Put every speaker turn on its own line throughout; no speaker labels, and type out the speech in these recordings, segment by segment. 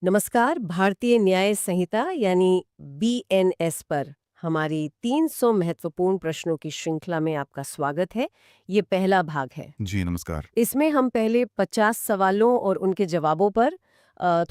नमस्कार। भारतीय न्याय संहिता यानी बीएनएस पर हमारी 300 महत्वपूर्ण प्रश्नों की श्रृंखला में आपका स्वागत है। ये पहला भाग है।
जी नमस्कार।
इसमें हम पहले 50 सवालों और उनके जवाबों पर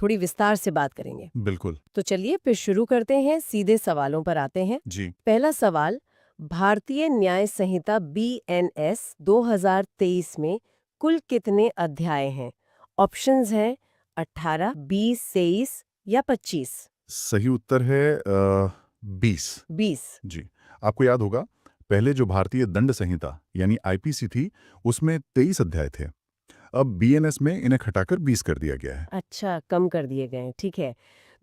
थोड़ी विस्तार से बात करेंगे।
बिल्कुल।
तो चलिए फिर शुरू करते हैं, सीधे सवालों पर आते हैं।
जी।
पहला सवाल, भारतीय न्याय संहिता बीएनएस 2023 में कुल कितने अध्याय हैं? ऑप्शंस हैं 18, 20, 23 या 25।
सही उत्तर है 20।
20।
जी। आपको याद होगा, पहले जो भारतीय दंड संहिता यानी आईपीसी थी, उसमें 23 अध्याय थे। अब बीएनएस में इन्हें घटाकर 20 कर दिया गया है।
अच्छा, कम कर दिए गए हैं, ठीक है।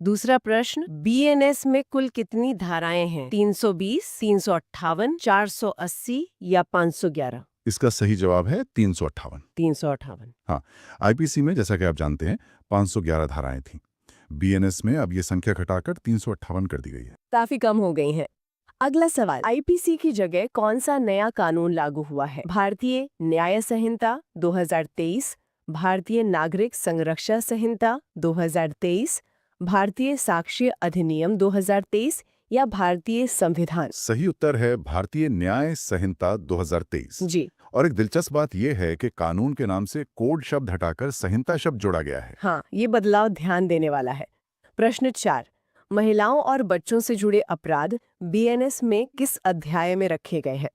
दूसरा प्रश्न, बीएनएस में कुल कितनी धाराएं हैं? 320, 358, 480 या 511?
इसका सही जवाब है 358।
358।
हाँ, आईपीसी में जैसा कि आप जानते हैं 511 धाराएं थीं। बीएनएस में अब ये संख्या घटाकर 358 कर दी गई है।
काफी कम हो गई हैं। अगला सवाल, आईपीसी की जगह कौन सा नया कानून लागू हुआ है? भारतीय न्याय संहिता 2023, भारतीय नागरिक संरक्षा संहिता 2023, भारतीय साक्ष्य अधिनियम 2023 या भारतीय संविधान?
सही उत्तर है भारतीय न्याय संहिता 2023।
जी
और एक दिलचस्प बात यह है कि कानून के नाम से कोड शब्द हटाकर संहिता शब्द जोड़ा गया है।
हाँ, ये बदलाव ध्यान देने वाला है। प्रश्न 4, महिलाओं और बच्चों से जुड़े अपराध बीएनएस में किस अध्याय में रखे गए हैं?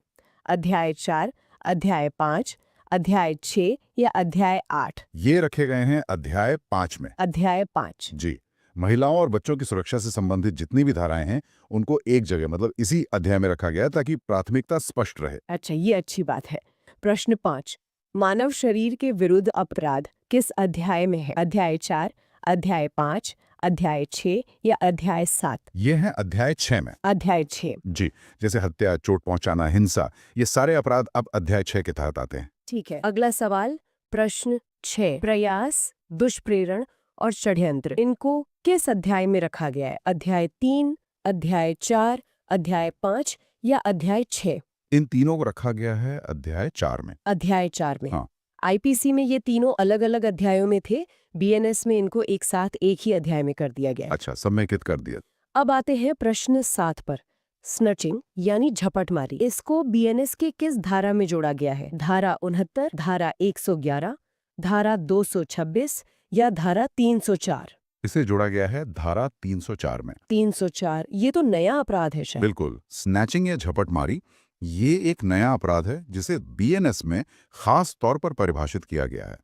अध्याय 4, अध्याय 5, अध्याय 6 या अध्याय 8?
ये रखे गए हैं अध्याय 5 में।
अध्याय 5।
जी। महिलाओं और बच्चों की सुरक्षा से संबंधित जितनी भी धाराएं हैं, उनको एक जगह मतलब इसी अध्याय में रखा गया है, ताकि प्राथमिकता स्पष्ट रहे।
अच्छा, ये अच्छी बात है। प्रश्न 5, मानव शरीर के विरुद्ध अपराध किस अध्याय में है? अध्याय 4, अध्याय 5, अध्याय 6 या अध्याय 7?
ये है अध्याय 6 में।
अध्याय 6।
जी। जैसे हत्या, चोट पहुंचाना, हिंसा, ये सारे अपराध अब अध्याय 6 के तहत आते हैं।
ठीक है। अगला सवाल, प्रश्न 6, प्रयास, दुष्प्रेरण और षड्यंत्र, इनको किस अध्याय में रखा गया है? अध्याय 3, अध्याय 4, अध्याय 5 या अध्याय 6?
इन तीनों को रखा गया है अध्याय 4 में।
अध्याय 4 में।
हाँ।
आईपीसी में ये तीनों अलग अलग अध्यायों में थे, बीएनएस में इनको एक साथ एक ही अध्याय में कर दिया गया है।
अच्छा, समेकित कर दिया।
अब आते हैं प्रश्न 7 पर। स्नचिंग यानी झपटमारी, इसको बीएनएस के किस धारा में जोड़ा गया है? धारा 69, धारा 111, धारा 226 या धारा 304?
इसे जोड़ा गया है धारा 304 में।
304, ये तो नया अपराध है शायद।
बिल्कुल। स्नैचिंग या झपटमारी ये एक नया अपराध है जिसे बीएनएस में खास तौर पर परिभाषित किया गया है।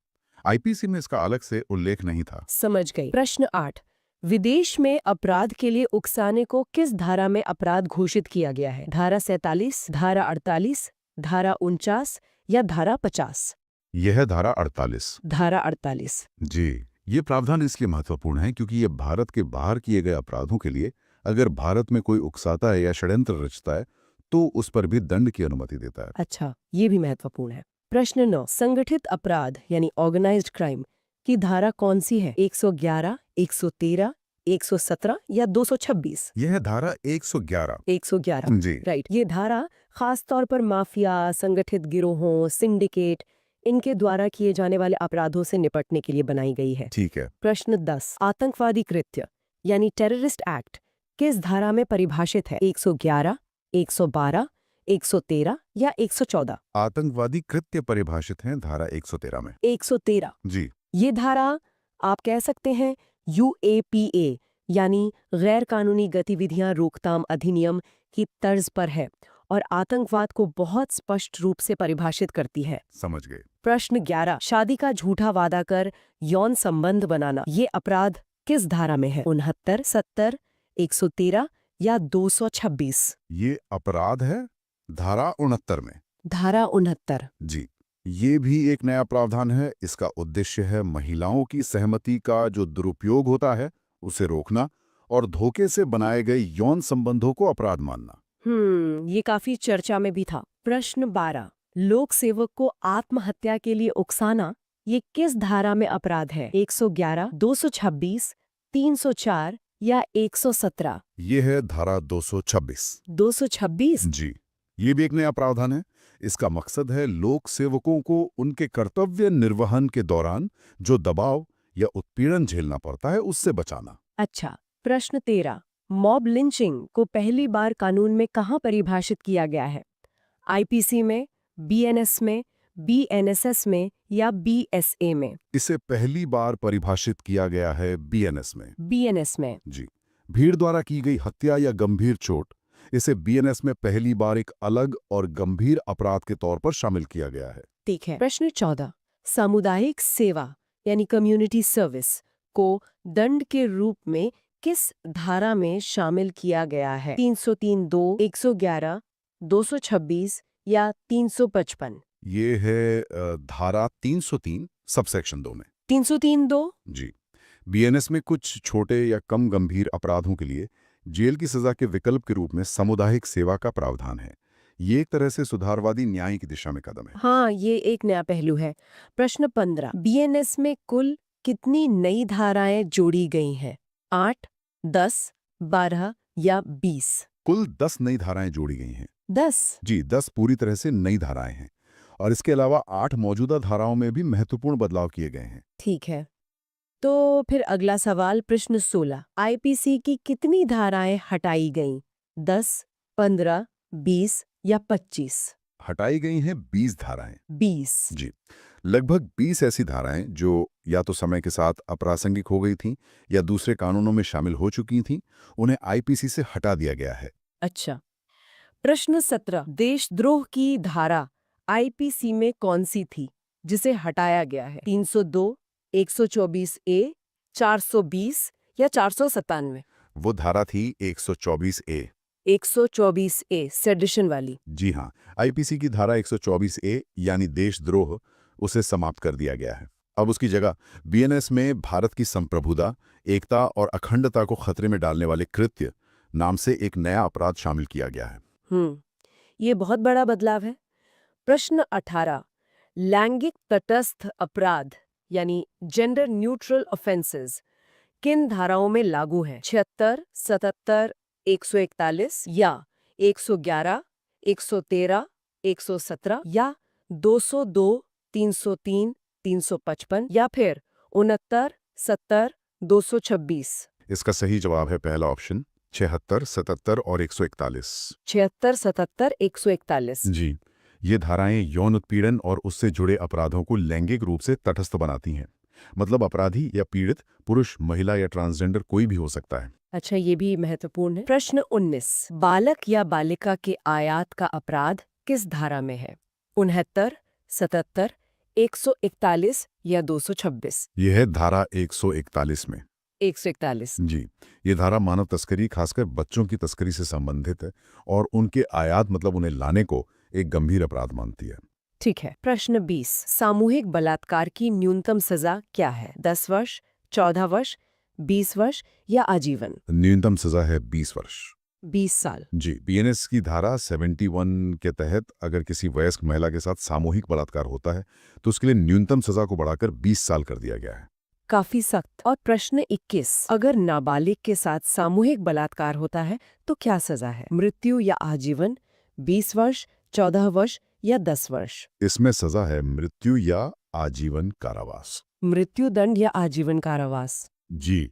आईपीसी में इसका अलग से उल्लेख नहीं था।
समझ गई। प्रश्न 8, विदेश में अपराध के लिए उकसाने को किस धारा में अपराध घोषित किया गया है? धारा 47, धारा 48, धारा 49 या धारा 50?
यह है धारा 48।
धारा 48।
जी। ये प्रावधान इसलिए महत्वपूर्ण है क्योंकि ये भारत के बाहर किए गए अपराधों के लिए अगर भारत में कोई उकसाता है या षड्यंत्र रचता है तो उस पर भी दंड की अनुमति देता है।
अच्छा, ये भी महत्वपूर्ण है। प्रश्न 9, संगठित अपराध यानी ऑर्गेनाइज्ड क्राइम की धारा कौन सी है? 111, 113, 117 या 226?
यह है धारा 111।
111।
जी।
राइट। ये धारा खास तौर पर माफिया, संगठित गिरोहों, सिंडिकेट, इनके द्वारा किए जाने वाले अपराधों से निपटने के लिए बनाई गई है।
ठीक है।
प्रश्न 10, आतंकवादी कृत्य यानी टेररिस्ट एक्ट किस धारा में परिभाषित है? 111, 112, 113 या 114?
आतंकवादी कृत्य परिभाषित हैं धारा 113 में।
113।
जी।
ये धारा आप कह सकते हैं यूएपीए यानी गैर कानूनी गतिविधियां रोकथाम अधिनियम की तर्ज पर है और आतंकवाद को बहुत स्पष्ट रूप से परिभाषित करती है।
समझ गए।
प्रश्न 11, शादी का झूठा वादा कर यौन संबंध बनाना, ये अपराध किस धारा में है? 69, 70, 113 या 226?
ये अपराध है धारा 69 में।
धारा 69।
जी। ये भी एक नया प्रावधान है। इसका उद्देश्य है महिलाओं की सहमति का जो दुरुपयोग होता है उसे रोकना और धोखे से बनाए गए यौन संबंधों को अपराध मानना।
ये काफी चर्चा में भी था। प्रश्न 12, लोक सेवक को आत्महत्या के लिए उकसाना, ये किस धारा में अपराध है? 111, 226, 304 या 117?
ये है धारा 226।
226?
जी। ये भी एक नया प्रावधान है। इसका मकसद है लोक सेवकों को उनके कर्तव्य निर्वहन के दौरान जो दबाव या उत्पीड़न झेलना पड़ता है उससे बचाना।
अच्छा, प्रश्न 13। मॉब लिंचिंग को पहली बार कानून में कहाँ परिभाषित किया गया है? आईपीसी में, बीएनएस में, बीएनएसएस में या बीएसए में?
इसे पहली बार परिभाषित किया गया है बीएनएस में।
बीएनएस में।
जी, भीड़ द्वारा की गई हत्या या गंभीर चोट, इसे बीएनएस में पहली बार एक अलग और गंभीर अपराध के तौर पर शामिल किया गया है।
ठीक है। प्रश्न 14। सामुदायिक सेवा यानी कम्युनिटी सर्विस को दंड के रूप में किस धारा में शामिल किया गया है? 303(2), 111, 226 या 355?
ये है धारा 303 सबसेक्शन 2 में।
303(2)?
जी, बीएनएस में कुछ छोटे या कम गंभीर अपराधों के लिए जेल की सजा के विकल्प के रूप में सामुदायिक सेवा का प्रावधान है। ये एक तरह से सुधारवादी न्याय की दिशा में कदम है।
हाँ, ये एक नया पहलू है। प्रश्न 15। बीएनएस में कुल कितनी नई धाराएं जोड़ी गई हैं? 8, 10, 12 या 20?
कुल 10 नई धाराएं जोड़ी गई हैं।
10?
जी, 10 पूरी तरह से नई धाराएं हैं और इसके अलावा 8 मौजूदा धाराओं में भी महत्वपूर्ण बदलाव किए गए हैं।
ठीक है। तो फिर अगला सवाल, प्रश्न 16। आईपीसी की कितनी धाराएं हटाई गईं? 10, 15, 20 या 25?
हटाई गई हैं 20 धाराएं।
20?
जी, लगभग 20 ऐसी धाराएं जो या तो समय के साथ अप्रासंगिक हो गई थीं या दूसरे कानूनों में शामिल हो चुकी थीं, उन्हें आईपीसी से हटा दिया गया है।
अच्छा। प्रश्न 17। देशद्रोह की धारा आईपीसी में कौन सी थी जिसे हटाया गया है? 302, 124A, 420 या 497?
वो धारा थी 124A।
124A सेडिशन वाली।
जी हाँ, आईपीसी की धारा 124A यानी देशद्रोह, उसे समाप्त कर दिया गया है। अब उसकी जगह बीएनएस में भारत की संप्रभुता, एकता और अखंडता को खतरे में डालने वाले कृत्य नाम से एक नया अपराध शामिल किया गया है।
ये बहुत बड़ा बदलाव है। प्रश्न 18। लैंगिक तटस्थ अपराध यानी जेंडर न्यूट्रल ऑफेंसेस किन धाराओं में लागू हैं? 76, 77, 141 या 111, 113, 117 या 202, 303, 355 या फिर 69, 70, 226?
इसका सही जवाब है पहला ऑप्शन, 76, 77 और 141।
76, 77, 141।
जी, ये धाराएं यौन उत्पीड़न और उससे जुड़े अपराधों को लैंगिक रूप से तटस्थ बनाती हैं। मतलब अपराधी या पीड़ित पुरुष, महिला या ट्रांसजेंडर कोई भी हो सकता है।
अच्छा, ये भी महत्वपूर्ण है। प्रश्न 19। बालक या बालिका के आयात का अपराध किस धारा में है? 69, 77, 141 या 226?
यह है धारा 141 में।
141।
जी, ये धारा मानव तस्करी, खासकर बच्चों की तस्करी से संबंधित है और उनके आयात मतलब उन्हें लाने को एक गंभीर अपराध मानती है।
ठीक है। प्रश्न 20। सामूहिक बलात्कार की न्यूनतम सजा क्या है? 10 वर्ष, 14 वर्ष, 20 वर्ष या आजीवन?
न्यूनतम सजा है 20 वर्ष।
20 साल।
जी, बीएनएस की धारा 71 के तहत अगर किसी वयस्क महिला के साथ सामूहिक बलात्कार होता है तो उसके लिए न्यूनतम सजा को बढ़ाकर 20 साल कर दिया गया है।
काफी सख्त। और प्रश्न 21। अगर नाबालिग के साथ सामूहिक बलात्कार होता है तो क्या सजा है? मृत्यु या आजीवन, 20 वर्ष, 14 वर्ष या 10 वर्ष?
इसमें सजा है मृत्यु या आजीवन कारावास।
मृत्यु दंड या आजीवन कारावास।
जी,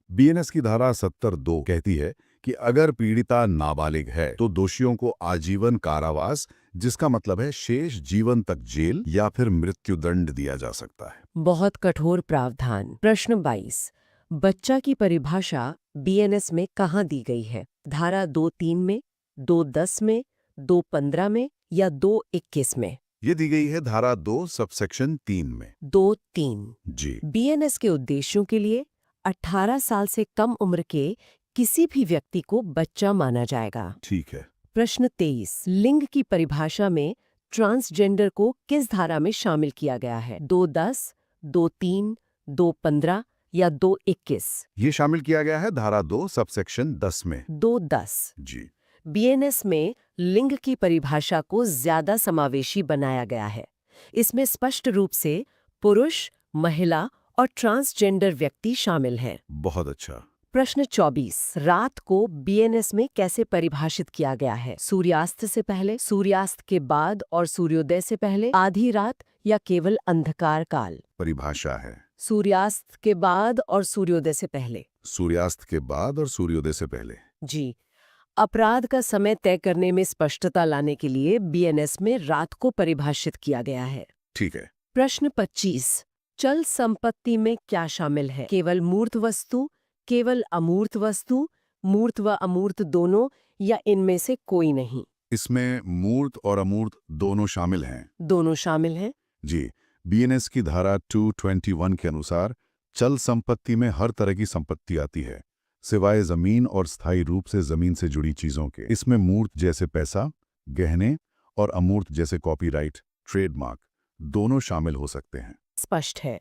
बीएनएस की धारा 70(2) कहती है कि अगर पीड़िता नाबालिग है तो दोषियों को आजीवन कारावास, जिसका मतलब है शेष जीवन तक जेल या फिर मृत्यु दंड दिया जा सकता है।
बहुत कठोर प्रावधान। प्रश्न 22। बच्चा की परिभाषा बीएनएस में कहाँ दी गई है? धारा 2(3) में, 2(10) में, 2(15) में या 2(21) में?
ये दी गई है धारा 2 सबसेक्शन 3 में।
2(3).
जी,
बीएनएस के उद्देश्यों के लिए 18 साल से कम उम्र के किसी भी व्यक्ति को बच्चा माना जाएगा।
ठीक है।
प्रश्न 23। लिंग की परिभाषा में ट्रांसजेंडर को किस धारा में शामिल किया गया है? 2(10), 2(3), 2(15) या 2(21?
ये शामिल किया गया है धारा 2 सबसेक्शन 10 में।
2(10).
जी,
बीएनएस में लिंग की परिभाषा को ज्यादा समावेशी बनाया गया है। इसमें स्पष्ट रूप से पुरुष, महिला और ट्रांसजेंडर व्यक्ति शामिल हैं।
बहुत अच्छा।
प्रश्न 24। रात को बीएनएस में कैसे परिभाषित किया गया है? सूर्यास्त से पहले, सूर्यास्त के बाद और सूर्योदय से पहले, आधी रात या केवल अंधकार काल?
परिभाषा है
सूर्यास्त के बाद और सूर्योदय से पहले।
सूर्यास्त के बाद और सूर्योदय से पहले।
जी। अपराध का समय तय करने में स्पष्टता लाने के लिए बीएनएस में रात को परिभाषित किया गया है।
ठीक है।
प्रश्न 25। चल संपत्ति में क्या शामिल है? केवल मूर्त वस्तु, केवल अमूर्त वस्तु, मूर्त व अमूर्त दोनों, या इनमें से कोई नहीं?
इसमें मूर्त और अमूर्त दोनों शामिल हैं।
दोनों शामिल हैं।
जी। बीएनएस की धारा 221 के अनुसार चल संपत्ति में हर तरह की संपत्ति आती है, सिवाय जमीन और स्थायी रूप से जमीन से जुड़ी चीजों के। इसमें मूर्त जैसे पैसा, गहने और अमूर्त जैसे कॉपीराइट, ट्रेडमार्क दोनों शामिल हो सकते हैं।
स्पष्ट है।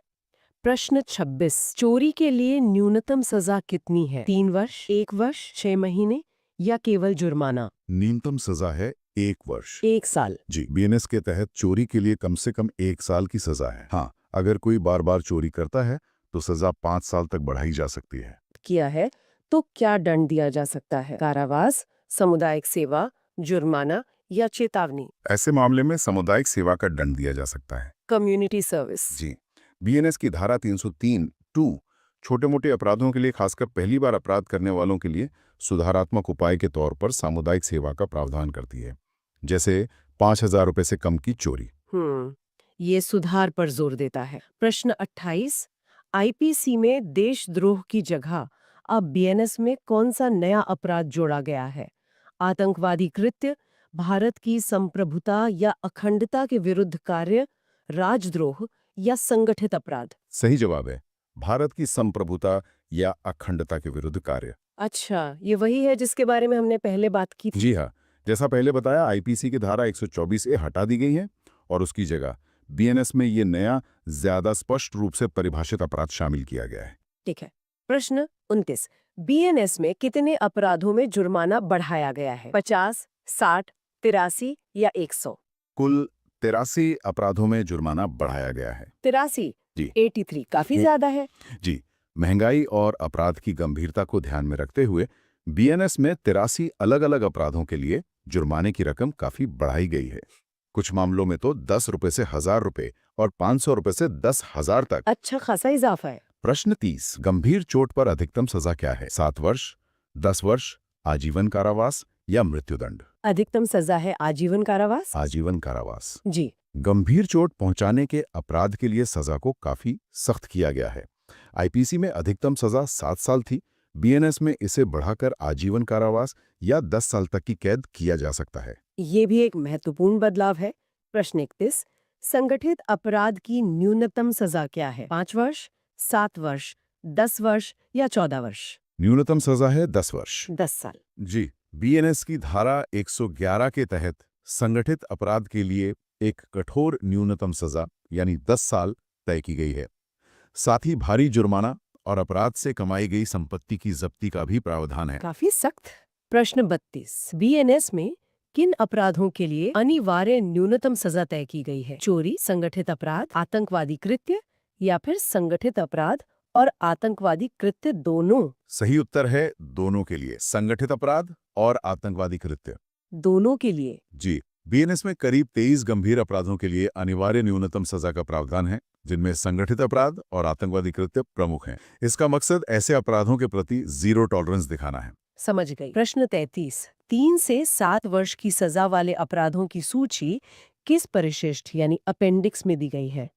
प्रश्न 26। चोरी के लिए न्यूनतम सजा कितनी है? 3 वर्ष, 1 वर्ष, 6 महीने, या केवल जुर्माना?
न्यूनतम सजा है 1 वर्ष।
1 साल।
जी। बीएनएस के तहत चोरी के लिए कम से कम 1 साल की सजा है। हाँ, अगर कोई बार बार चोरी करता है तो सजा 5 साल तक बढ़ाई जा सकती है।
किया है तो क्या दंड दिया जा सकता है? कारावास, सामुदायिक सेवा, जुर्माना या चेतावनी?
ऐसे मामले में सामुदायिक सेवा का दंड दिया जा सकता है।
Community service.
जी। बीएनएस की धारा 303(2) छोटे मोटे अपराधों के लिए, खासकर पहली बार अपराध करने वालों के लिए सुधारात्मक उपाय के तौर पर सामुदायिक सेवा का प्रावधान करती है, जैसे 5,000 रुपए से कम की चोरी।
ये सुधार पर जोर देता है। प्रश्न 28। आईपीसी में देशद्रोह की जगह अब बीएनएस में कौन सा नया अपराध जोड़ा गया है? आतंकवादी कृत्य, भारत की संप्रभुता या अखंडता के विरुद्ध कार्य, राजद्रोह या संगठित अपराध?
सही जवाब है भारत की संप्रभुता या अखंडता के विरुद्ध कार्य।
अच्छा, ये वही है जिसके बारे में हमने पहले बात की थी।
जी हाँ, जैसा पहले बताया, आईपीसी की धारा 124A हटा दी गई है और उसकी जगह बीएनएस में ये नया, ज्यादा स्पष्ट रूप से परिभाषित अपराध शामिल किया गया है।
ठीक है। प्रश्न 29। बीएनएस में कितने अपराधों में जुर्माना बढ़ाया गया है? 50, 60, 83 या 100?
कुल 83 अपराधों में जुर्माना बढ़ाया गया है।
83?
जी।
83 काफी ज्यादा है।
जी। महंगाई और अपराध की गंभीरता को ध्यान में रखते हुए बीएनएस में 83 अलग अलग अपराधों के लिए जुर्माने की रकम काफी बढ़ाई गई है। कुछ मामलों में तो 10 रुपए से 1,000 रुपए और 500 रुपए से 10,000 तक।
अच्छा खासा इजाफा है।
प्रश्न 30। गंभीर चोट पर अधिकतम सजा क्या है? 7 वर्ष, 10 वर्ष, आजीवन कारावास या मृत्युदंड?
अधिकतम सजा है आजीवन कारावास।
आजीवन कारावास।
जी।
गंभीर चोट पहुंचाने के अपराध के लिए सजा को काफी सख्त किया गया है। आईपीसी में अधिकतम सजा 7 साल थी, बीएनएस में इसे बढ़ाकर आजीवन कारावास या 10 साल तक की कैद किया जा सकता है।
ये भी एक महत्वपूर्ण बदलाव है। प्रश्न 31। संगठित अपराध की न्यूनतम सजा क्या है? 5 वर्ष, 7 वर्ष, 10 वर्ष या 14 वर्ष?
न्यूनतम सजा है 10 वर्ष।
10 साल।
जी। बीएनएस की धारा 111 के तहत संगठित अपराध के लिए एक कठोर न्यूनतम सजा यानी 10 साल तय की गई है। साथ ही भारी जुर्माना और अपराध से कमाई गई संपत्ति की जब्ती का भी प्रावधान है।
काफी सख्त। प्रश्न 32। बीएनएस में किन अपराधों के लिए अनिवार्य न्यूनतम सजा तय की गई है? चोरी, संगठित अपराध, आतंकवादी कृत्य या फिर संगठित अपराध और आतंकवादी कृत्य दोनों?
सही उत्तर है दोनों के लिए, संगठित अपराध और आतंकवादी कृत्य।
दोनों के लिए।
जी। बीएनएस में करीब 23 गंभीर अपराधों के लिए अनिवार्य न्यूनतम सजा का प्रावधान है, जिनमें संगठित अपराध और आतंकवादी कृत्य प्रमुख हैं। इसका मकसद ऐसे अपराधों के प्रति जीरो टॉलरेंस दिखाना है।
समझ गई। प्रश्न 33। 3 से 7 वर्ष की सजा वाले अपराधों की सूची किस परिशिष्ट यानी अपेंडिक्स में दी गई है?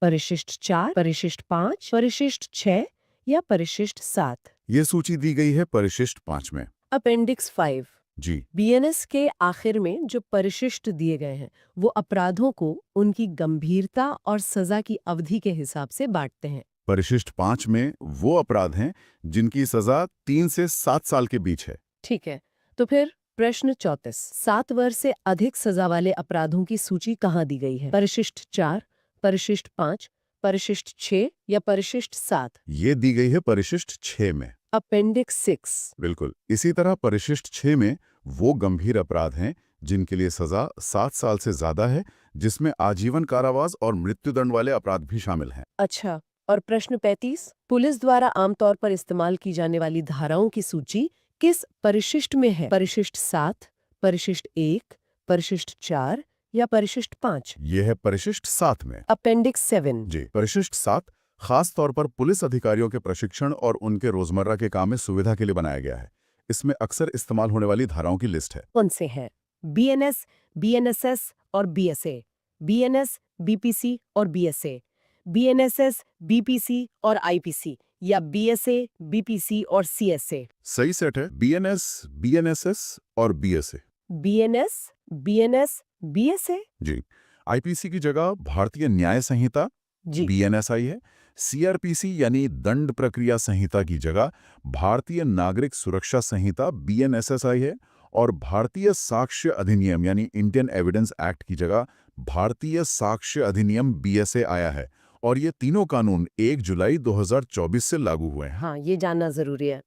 परिशिष्ट 4, परिशिष्ट 5, परिशिष्ट 6 या परिशिष्ट 7?
ये सूची दी गई है परिशिष्ट 5 में।
अपेंडिक्स 5।
जी।
बीएनएस के आखिर में जो परिशिष्ट दिए गए हैं वो अपराधों को उनकी गंभीरता और सजा की अवधि के हिसाब से बांटते हैं।
परिशिष्ट 5 में वो अपराध हैं जिनकी सजा 3 से 7 साल के बीच है।
ठीक है, तो फिर प्रश्न 34। 7 वर्ष से अधिक सजा वाले अपराधों की सूची कहाँ दी गई है? परिशिष्ट 4, परिशिष्ट 5, परिशिष्ट 6 या परिशिष्ट 7?
ये दी गई है परिशिष्ट 6 में।
अपेंडिक्स 6।
बिल्कुल। इसी तरह परिशिष्ट 6 में वो गंभीर अपराध हैं जिनके लिए सजा 7 साल से ज्यादा है, जिसमें आजीवन कारावास और मृत्युदंड वाले अपराध भी शामिल हैं।
अच्छा, और प्रश्न 35। पुलिस द्वारा आमतौर पर इस्तेमाल की जाने वाली धाराओं की सूची किस परिशिष्ट में है? परिशिष्ट 7, परिशिष्ट 1, परिशिष्ट 4 या परिशिष्ट 5?
ये है परिशिष्ट 7 में।
अपेंडिक्स 7।
जी। परिशिष्ट 7 खास तौर पर पुलिस अधिकारियों के प्रशिक्षण और उनके रोजमर्रा के काम में सुविधा के लिए बनाया गया है। इसमें अक्सर इस्तेमाल होने वाली धाराओं की लिस्ट है।
कौन से हैं? बीएनएस, बीएनएसएस और बीएसए, बीएनएस, बीपीसी और बीएसए, बीएनएसएस, बीपीसी और आईपीसी, या बीएसए, बीपीसी और सीएसए।
सही सेट है, बीएनएस, बीएनएसएस और बीएसए।
BNS, BNS, BSA.
जी। आईपीसी की जगह भारतीय न्याय संहिता
जी।
बीएनएसआई है। सीआरपीसी यानी दंड प्रक्रिया संहिता की जगह भारतीय नागरिक सुरक्षा संहिता बीएनएसएसआई है। और भारतीय साक्ष्य अधिनियम यानी इंडियन एविडेंस एक्ट की जगह भारतीय साक्ष्य अधिनियम बीएसए आया है। और ये तीनों कानून 1 जुलाई 2024 से लागू हुए हैं।
हाँ, ये जानना जरूरी है।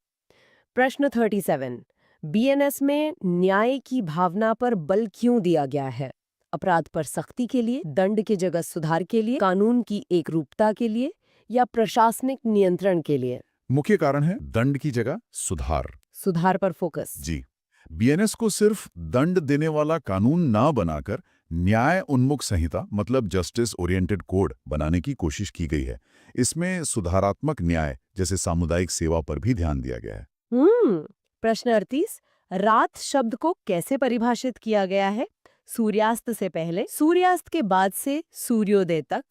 प्रश्न 37, बीएनएस में न्याय की भावना पर बल क्यों दिया गया है? अपराध पर सख्ती के लिए, दंड की जगह सुधार के लिए, कानून की एकरूपता के लिए, या प्रशासनिक नियंत्रण के लिए?
मुख्य कारण है दंड की जगह सुधार।
सुधार पर फोकस।
जी। बीएनएस को सिर्फ दंड देने वाला कानून ना बनाकर न्याय उन्मुख संहिता मतलब जस्टिस ओरिएंटेड कोड बनाने की कोशिश की गई है। इसमें सुधारात्मक न्याय जैसे सामुदायिक सेवा पर भी ध्यान दिया गया है।
प्रश्न 38, रात शब्द को कैसे परिभाषित किया गया है? सूर्यास्त से पहले, सूर्यास्त के बाद से सूर्योदय तक,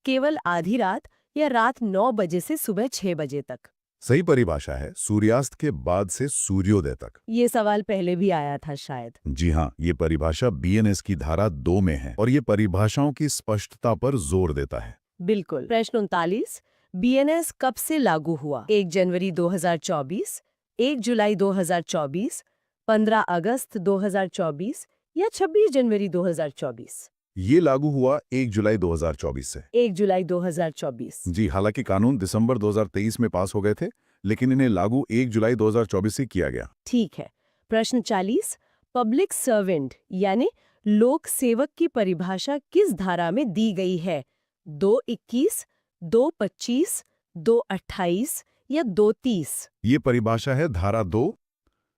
केवल आधी रात, या रात 9 बजे से सुबह 6 बजे तक?
सही परिभाषा है सूर्यास्त के बाद से सूर्योदय तक।
ये सवाल पहले भी आया था शायद।
जी हाँ, ये परिभाषा बीएनएस की धारा 2 में है और ये परिभाषाओं की स्पष्टता पर जोर देता है।
बिल्कुल। प्रश्न 39, बीएनएस कब से लागू हुआ? 1 जनवरी 2024, 1 जुलाई 2024, 15 अगस्त 2024, या 26 जनवरी 2024?
ये लागू हुआ 1 जुलाई 2024 से।
1 जुलाई 2024।
जी, हालांकि कानून दिसंबर 2023 में पास हो गए थे, लेकिन इन्हें लागू 1 जुलाई 2024 से किया गया।
ठीक है। प्रश्न 40, पब्लिक सर्वेंट यानी लोक सेवक की परिभाषा किस धारा में दी गई है? 221, 225, 228 या 230?
ये परिभाषा है धारा 2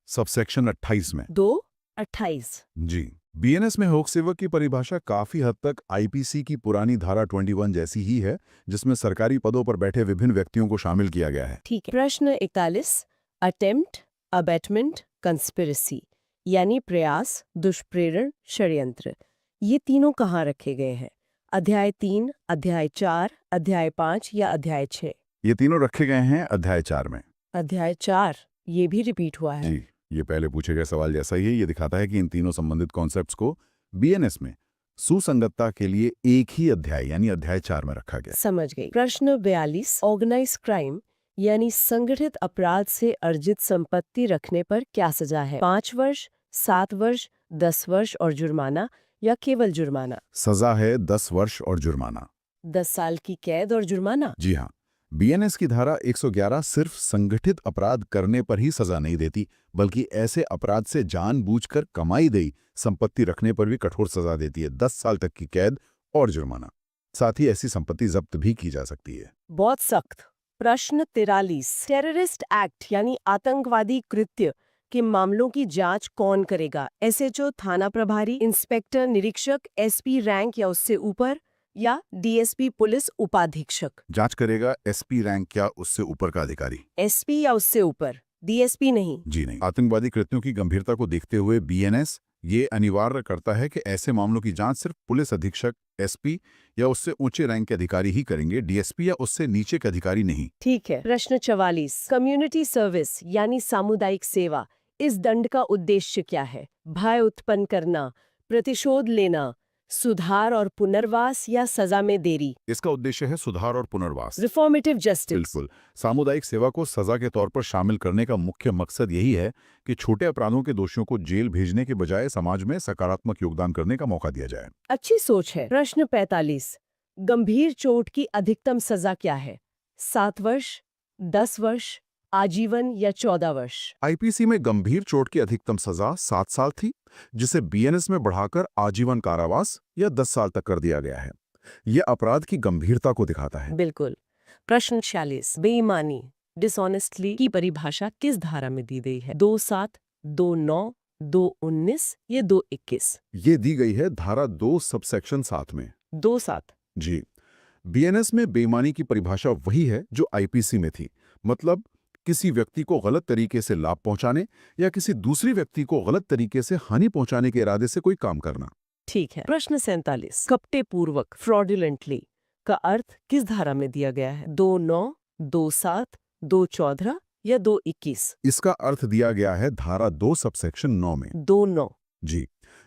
सबसेक्शन 28 में।
228।
जी। बीएनएस में लोक सेवक की परिभाषा काफी हद तक आईपीसी की पुरानी धारा 21 जैसी ही है, जिसमें सरकारी पदों पर बैठे विभिन्न व्यक्तियों को शामिल किया गया है।
ठीक है। प्रश्न 41, अटेम्प्ट, अबेटमेंट, कंस्पिरेसी यानी प्रयास, दुष्प्रेरण, षड्यंत्र, ये तीनों कहाँ रखे गए हैं? अध्याय 3, अध्याय 4, अध्याय 5 या अध्याय 6?
ये तीनों रखे गए हैं अध्याय 4 में।
अध्याय 4, ये भी रिपीट हुआ है।
जी, ये पहले पूछे गए सवाल जैसा ही है। ये दिखाता है कि इन तीनों संबंधित कॉन्सेप्ट्स को बीएनएस में सुसंगतता के लिए एक ही अध्याय यानी अध्याय 4 में रखा गया।
समझ गई। प्रश्न 42, ऑर्गेनाइज क्राइम यानी संगठित अपराध से अर्जित संपत्ति रखने पर क्या सजा है? 5 वर्ष, 7 वर्ष, 10 वर्ष और जुर्माना, या केवल जुर्माना?
सजा है 10 वर्ष और जुर्माना।
10 साल की कैद और जुर्माना?
जी हाँ। बीएनएस की धारा 111 सिर्फ संगठित अपराध करने पर ही सजा नहीं देती, बल्कि ऐसे अपराध से जानबूझकर कमाई गई संपत्ति रखने पर भी कठोर सजा देती है, 10 साल तक की कैद और जुर्माना। साथ ही ऐसी संपत्ति जब्त भी की जा सकती है।
बहुत सख्त। प्रश्न 43, टेररिस्ट एक्ट यानी आतंकवादी कृत्य के मामलों की जांच कौन करेगा? एसएचओ, थाना प्रभारी, इंस्पेक्टर, निरीक्षक, एसपी रैंक या उससे ऊपर, या डीएसपी पुलिस उपाधीक्षक?
जांच करेगा एसपी रैंक या उससे ऊपर का अधिकारी।
एसपी या उससे ऊपर, डीएसपी नहीं।
जी नहीं। आतंकवादी कृत्यों की गंभीरता को देखते हुए बीएनएस ये अनिवार्य करता है कि ऐसे मामलों की जांच सिर्फ पुलिस अधीक्षक, एसपी या उससे ऊंचे रैंक के अधिकारी ही करेंगे, डीएसपी या उससे नीचे के अधिकारी नहीं।
ठीक है। प्रश्न 44, कम्युनिटी सर्विस यानी सामुदायिक सेवा, इस दंड का उद्देश्य क्या है? भय उत्पन्न करना, प्रतिशोध लेना, सुधार और पुनर्वास, या सजा में देरी?
इसका उद्देश्य है सुधार और पुनर्वास।
Reformative justice.
बिल्कुल। सामुदायिक सेवा को सजा के तौर पर शामिल करने का मुख्य मकसद यही है कि छोटे अपराधों के दोषियों को जेल भेजने के बजाय समाज में सकारात्मक योगदान करने का मौका दिया जाए।
अच्छी सोच है। प्रश्न 45, गंभीर चोट की अधिकतम सजा क्या है? 7 वर्ष, 10 वर्ष, आजीवन या 14 वर्ष?
आईपीसी में गंभीर चोट की अधिकतम सजा 7 साल थी, जिसे बीएनएस में बढ़ाकर आजीवन कारावास या 10 साल तक कर दिया गया है। यह अपराध की गंभीरता को दिखाता है।
बिल्कुल। प्रश्न 46, बेईमानी, डिसऑनेस्टली की परिभाषा किस धारा में दी गई है? 2(7), 2(9), 2(19) या 2(21?
ये दी गई है धारा 2 सबसेक्शन 7 में।
2(7).
जी। बीएनएस में बेईमानी की परिभाषा वही है जो आईपीसी में थी। मतलब किसी व्यक्ति को गलत तरीके से लाभ पहुंचाने या किसी दूसरी व्यक्ति को गलत तरीके से हानि पहुंचाने के इरादे से कोई काम करना।
ठीक है। प्रश्न 47, कपटे पूर्वक फ्रॉडुलेंटली का अर्थ किस धारा में दिया गया है? 2(9), 2(7), 2(14) या 2(21?
इसका अर्थ दिया गया है धारा 2 सबसेक्शन 9 में।
2(9).
जी,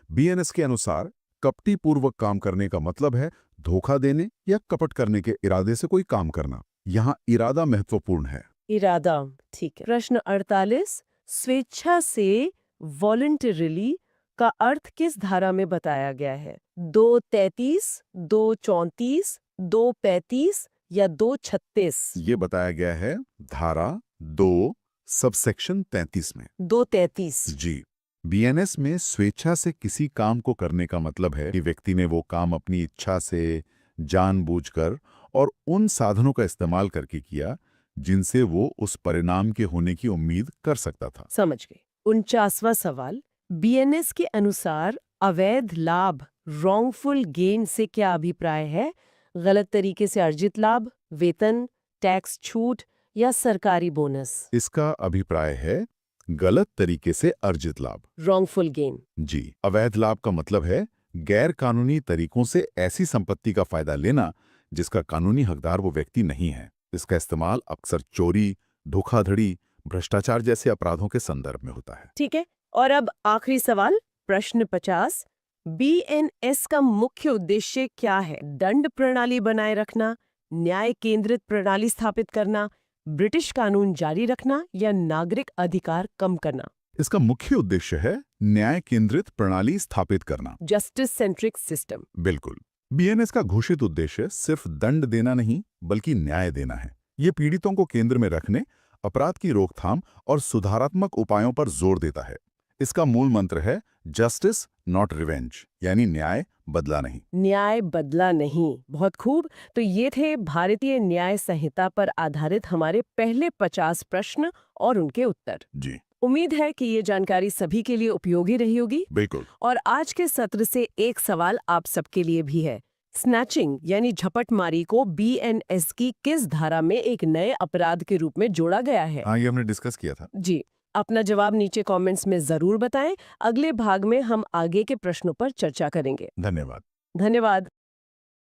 बीएनएस के अनुसार कपटी पूर्वक काम करने का मतलब है धोखा देने या कपट करने के इरादे से कोई काम करना। यहाँ इरादा महत्वपूर्ण है।
इरादा, ठीक है। प्रश्न 48, स्वेच्छा से वॉलंटरीली का अर्थ किस धारा में बताया गया है? 2(33), 2(34), 2(35) या 2(36?
ये बताया गया है धारा 2 सबसेक्शन 33 में।
2(33).
जी, बीएनएस में स्वेच्छा से किसी काम को करने का मतलब है कि व्यक्ति ने वो काम अपनी इच्छा से, जानबूझकर और उन साधनों का इस्तेमाल करके किया जिनसे वो उस परिणाम के होने की उम्मीद कर सकता था।
समझ गए। 49वां सवाल, बीएनएस के अनुसार अवैध लाभ रॉन्गफुल गेन से क्या अभिप्राय है? गलत तरीके से अर्जित लाभ, वेतन, टैक्स छूट या सरकारी बोनस?
इसका अभिप्राय है गलत तरीके से अर्जित लाभ।
Wrongful gain.
जी, अवैध लाभ का मतलब है गैर कानूनी तरीकों से ऐसी संपत्ति का फायदा लेना जिसका कानूनी हकदार वो व्यक्ति नहीं है। इसका इस्तेमाल अक्सर चोरी, धोखाधड़ी, भ्रष्टाचार जैसे अपराधों के संदर्भ में होता है।
ठीक है। और अब आखिरी सवाल, प्रश्न 50, बीएनएस का मुख्य उद्देश्य क्या है? दंड प्रणाली बनाए रखना, न्याय केंद्रित प्रणाली स्थापित करना, ब्रिटिश कानून जारी रखना या नागरिक अधिकार कम करना?
इसका मुख्य उद्देश्य है न्याय केंद्रित प्रणाली स्थापित करना।
Justice centric system.
बिल्कुल। बीएनएस का घोषित उद्देश्य सिर्फ दंड देना नहीं बल्कि न्याय देना है। ये पीड़ितों को केंद्र में रखने, अपराध की रोकथाम और सुधारात्मक उपायों पर जोर देता है। इसका मूल मंत्र है जस्टिस नॉट रिवेंज, यानी न्याय बदला नहीं।
न्याय बदला नहीं। बहुत खूब। तो ये थे भारतीय न्याय संहिता पर आधारित हमारे पहले 50 प्रश्न और उनके उत्तर।
जी
उम्मीद है कि ये जानकारी सभी के लिए उपयोगी रही होगी।
बिल्कुल।
और आज के सत्र से एक सवाल आप सबके लिए भी है। स्नैचिंग यानी झपटमारी को बीएनएस की किस धारा में एक नए अपराध के रूप में जोड़ा गया है?
हाँ, ये हमने डिस्कस किया था।
जी, अपना जवाब नीचे कमेंट्स में जरूर बताएं। अगले भाग में हम आगे के प्रश्नों पर चर्चा करेंगे।
धन्यवाद।
धन्यवाद।